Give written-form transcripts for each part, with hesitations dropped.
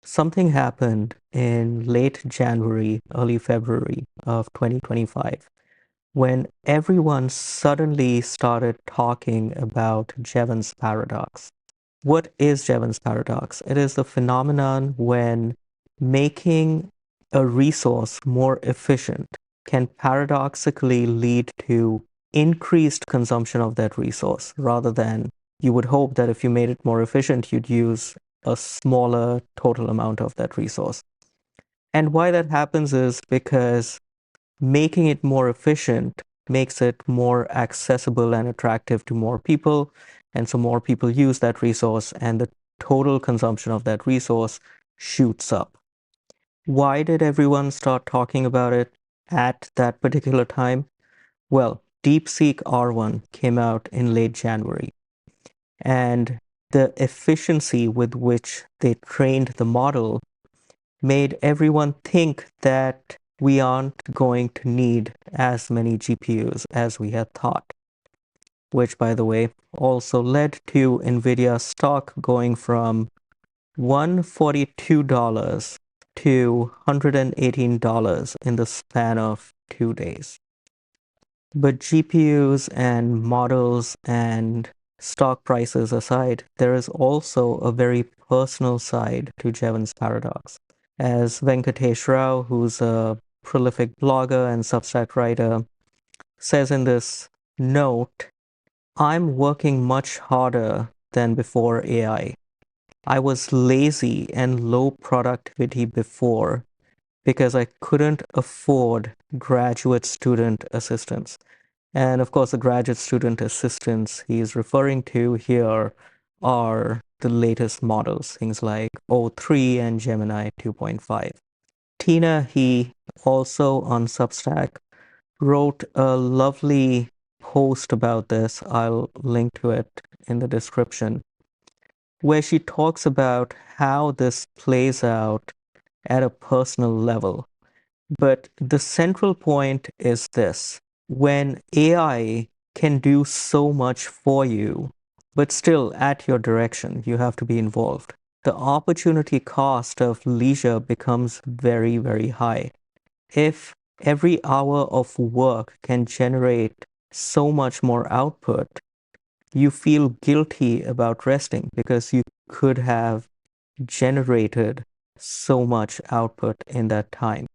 something happened in late January, early February of 2025 when everyone suddenly started talking about Jevons paradox. What is Jevons paradox? It is the phenomenon when making a resource more efficient can paradoxically lead to increased consumption of that resource rather than you would hope that if you made it more efficient, you'd use a smaller total amount of that resource. And why that happens is because making it more efficient makes it more accessible and attractive to more people. And so more people use that resource, and the total consumption of that resource shoots up. Why did everyone start talking about it at that particular time? Well, DeepSeek R1 came out in late January, and the efficiency with which they trained the model made everyone think that we aren't going to need as many GPUs as we had thought, which, by the way, also led to NVIDIA stock going from $142 to $118 in the span of 2 days. But GPUs and models and stock prices aside, there is also a very personal side to Jevons paradox. As Venkatesh Rao, who's a prolific blogger and Substack writer, says in this note, I'm working much harder than before AI. I was lazy and low productivity before because I couldn't afford graduate student assistants. And of course, the graduate student assistants he's referring to here are the latest models, things like O3 and Gemini 2.5. Tina He, also on Substack, wrote a lovely post about this. I'll link to it in the description, where she talks about how this plays out at a personal level. But the central point is this: when AI can do so much for you, but still at your direction, you have to be involved, the opportunity cost of leisure becomes very, very high. If every hour of work can generate so much more output, you feel guilty about resting because you could have generated so much output in that time.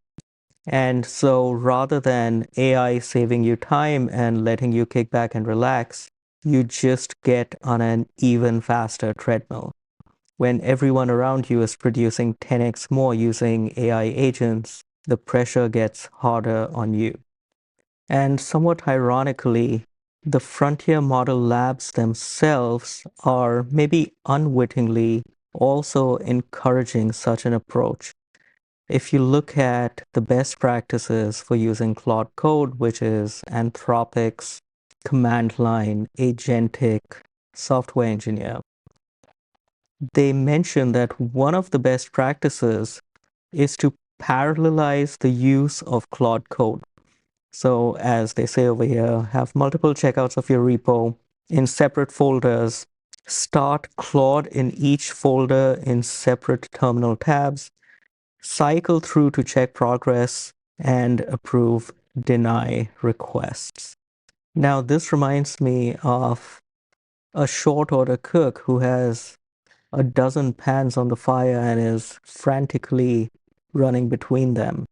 And so rather than AI saving you time and letting you kick back and relax, you just get on an even faster treadmill. When everyone around you is producing 10x more using AI agents, the pressure gets harder on you. And somewhat ironically, the frontier model labs themselves are maybe unwittingly also encouraging such an approach. If you look at the best practices for using Claude Code, which is Anthropic's command line agentic software engineer, they mention that one of the best practices is to parallelize the use of Claude Code. So, as they say over here, have multiple checkouts of your repo in separate folders, start Claude in each folder in separate terminal tabs, cycle through to check progress, and approve deny requests. Now, this reminds me of a short order cook who has a dozen pans on the fire and is frantically running between them.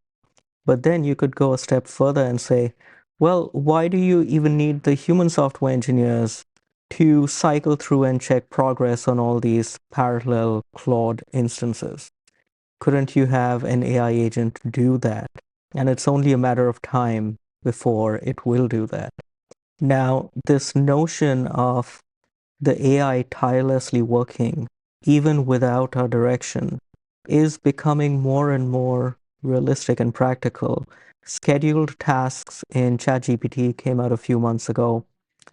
But then you could go a step further and say, well, why do you even need the human software engineers to cycle through and check progress on all these parallel Claude instances? Couldn't you have an AI agent do that? And it's only a matter of time before it will do that. Now, this notion of the AI tirelessly working, even without our direction, is becoming more and more realistic and practical. Scheduled tasks in ChatGPT came out a few months ago.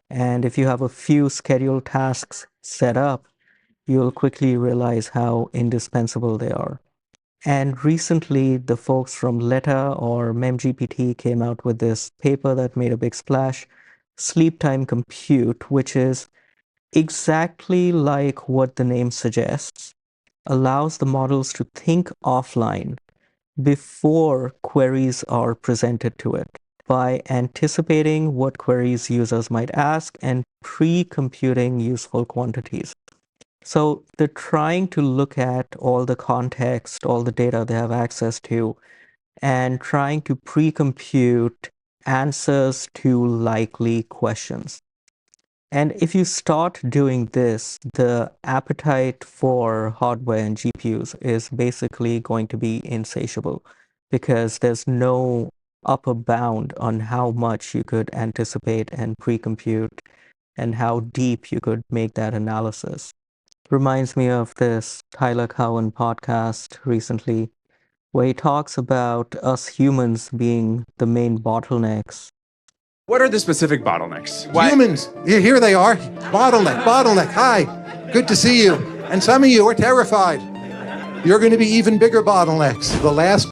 And if you have a few scheduled tasks set up, you'll quickly realize how indispensable they are. And recently, the folks from Letta or MemGPT came out with this paper that made a big splash, Sleep Time Compute, which is exactly like what the name suggests. allows the models to think offline before queries are presented to it by anticipating what queries users might ask and pre-computing useful quantities. So they're trying to look at all the context, all the data they have access to, and trying to pre-compute answers to likely questions. And if you start doing this, the appetite for hardware and GPUs is basically going to be insatiable because there's no upper bound on how much you could anticipate and pre-compute and how deep you could make that analysis. Reminds me of this Tyler Cowen podcast recently, where he talks about us humans being the main bottlenecks. What are the specific bottlenecks? Humans, here they are. Bottleneck. Hi, good to see you. And some of you are terrified. You're going to be even bigger bottlenecks. The last.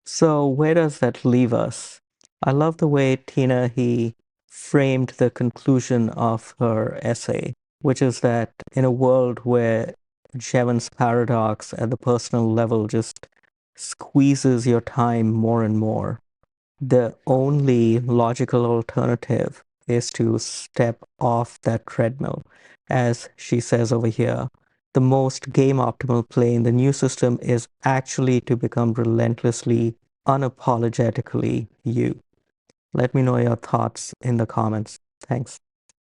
So where does that leave us? I love the way Tina he framed the conclusion of her essay, which is that in a world where Jevons paradox at the personal level just squeezes your time more and more, the only logical alternative is to step off that treadmill. As she says over here, the most game optimal play in the new system is actually to become relentlessly, unapologetically you. Let me know your thoughts in the comments. Thanks.